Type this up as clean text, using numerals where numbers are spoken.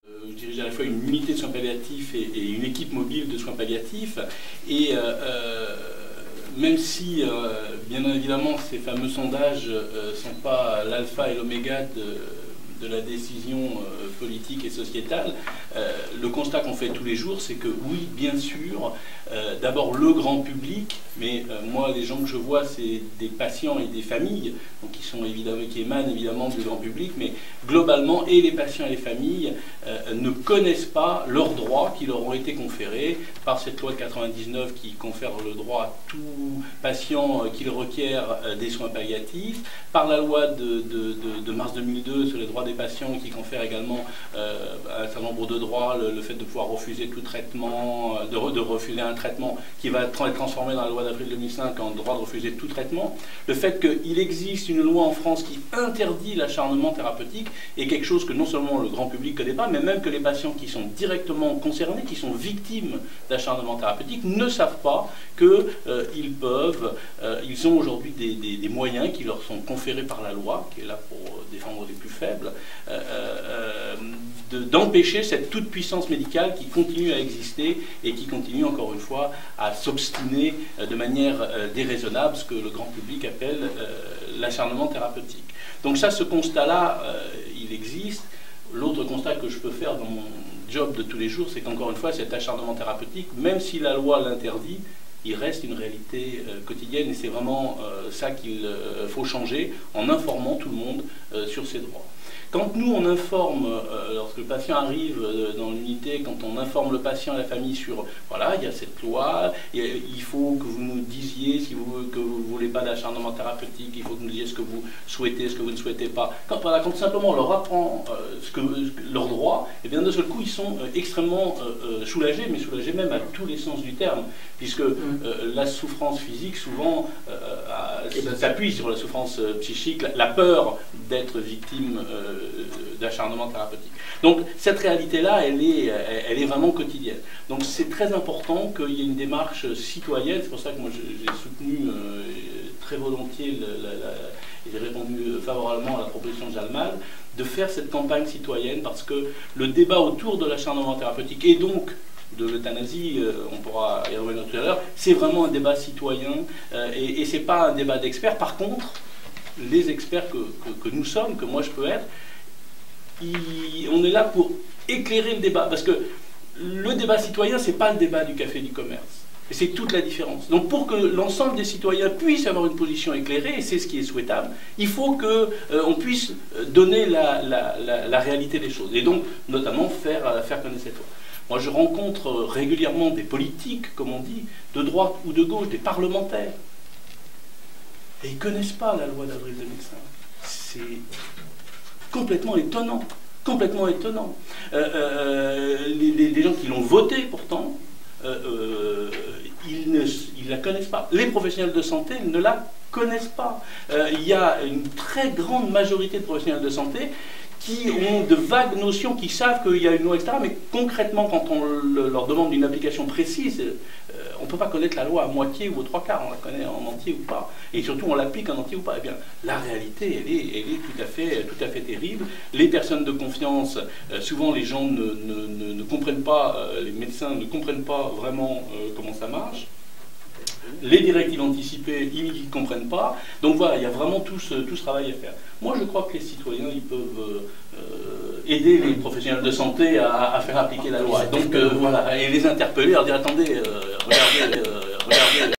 Je dirige à la fois une unité de soins palliatifs et une équipe mobile de soins palliatifs. Et même si, bien évidemment, ces fameux sondages ne sont pas l'alpha et l'oméga de la décision politique et sociétale, le constat qu'on fait tous les jours, c'est que oui, bien sûr, d'abord le grand public, mais moi, les gens que je vois, c'est des patients et des familles, donc qui émanent évidemment du grand public, mais globalement, et les patients et les familles ne connaissent pas leurs droits qui leur ont été conférés par cette loi de 99 qui confère le droit à tout patient qui le requiert des soins palliatifs, par la loi de mars 2002 sur les droits des patients qui confère également un certain nombre de droits, le fait de pouvoir refuser tout traitement, de refuser un traitement qui va être transformé dans la loi d'avril 2005 en droit de refuser tout traitement, le fait qu'il existe une loi en France qui interdit l'acharnement thérapeutique est quelque chose que non seulement le grand public ne connaît pas, mais même que les patients qui sont directement concernés, qui sont victimes d'acharnement thérapeutique, ne savent pas qu'ils ont aujourd'hui des moyens qui leur sont conférés par la loi, qui est là pour défendre les plus faibles, d'empêcher cette toute-puissance médicale qui continue à exister et qui continue encore une fois à s'obstiner de manière déraisonnable, ce que le grand public appelle l'acharnement thérapeutique. Donc ça, ce constat-là, il existe. L'autre constat que je peux faire dans mon job de tous les jours, c'est qu'encore une fois, cet acharnement thérapeutique, même si la loi l'interdit, il reste une réalité quotidienne et c'est vraiment ça qu'il faut changer en informant tout le monde sur ses droits. Quand nous, on informe, lorsque le patient arrive dans l'unité, quand on informe le patient et la famille sur, voilà, il y a cette loi, il faut que vous nous disiez que vous ne voulez pas d'acharnement thérapeutique, il faut que vous nous disiez ce que vous souhaitez, ce que vous ne souhaitez pas. Quand simplement on leur apprend leurs droits, et bien de seul coup, ils sont extrêmement soulagés, mais soulagés même à tous les sens du terme, puisque la souffrance physique, souvent, s'appuie sur la souffrance psychique, la peur d'être victime d'acharnement thérapeutique. Donc cette réalité-là, elle est vraiment quotidienne. Donc c'est très important qu'il y ait une démarche citoyenne, c'est pour ça que moi j'ai soutenu très volontiers, et j'ai répondu favorablement à la proposition de Jalmal, de faire cette campagne citoyenne, parce que le débat autour de l'acharnement thérapeutique, et donc de l'euthanasie, on pourra y revenir tout à l'heure, c'est vraiment un débat citoyen, et c'est pas un débat d'experts. Par contre, les experts que nous sommes, que moi je peux être, on est là pour éclairer le débat, parce que le débat citoyen, c'est pas le débat du café du commerce, et c'est toute la différence. Donc pour que l'ensemble des citoyens puissent avoir une position éclairée, et c'est ce qui est souhaitable, il faut qu'on puisse donner la réalité des choses, et donc notamment faire connaître cette loi. Moi je rencontre régulièrement des politiques, comme on dit, de droite ou de gauche, des parlementaires, et ils ne connaissent pas la loi d'avril 2005. C'est complètement étonnant. Complètement étonnant. Les gens qui l'ont voté, pourtant, ils ne la connaissent pas. Les professionnels de santé ne la connaissent pas. Il y a une très grande majorité de professionnels de santé qui ont de vagues notions, qui savent qu'il y a une loi, etc. Mais concrètement, quand on leur demande une application précise, on ne peut pas connaître la loi à moitié ou aux trois quarts, on la connaît en entier ou pas. Et surtout, on l'applique en entier ou pas. Eh bien, la réalité, elle est tout à fait terrible. Les personnes de confiance, souvent les gens ne comprennent pas, les médecins ne comprennent pas vraiment comment ça marche. Les directives anticipées, ils ne comprennent pas. Donc voilà, il y a vraiment tout ce travail à faire. Moi, je crois que les citoyens, ils peuvent aider les professionnels de santé à faire appliquer la loi. Donc voilà, et les interpeller, leur dire, attendez, regardez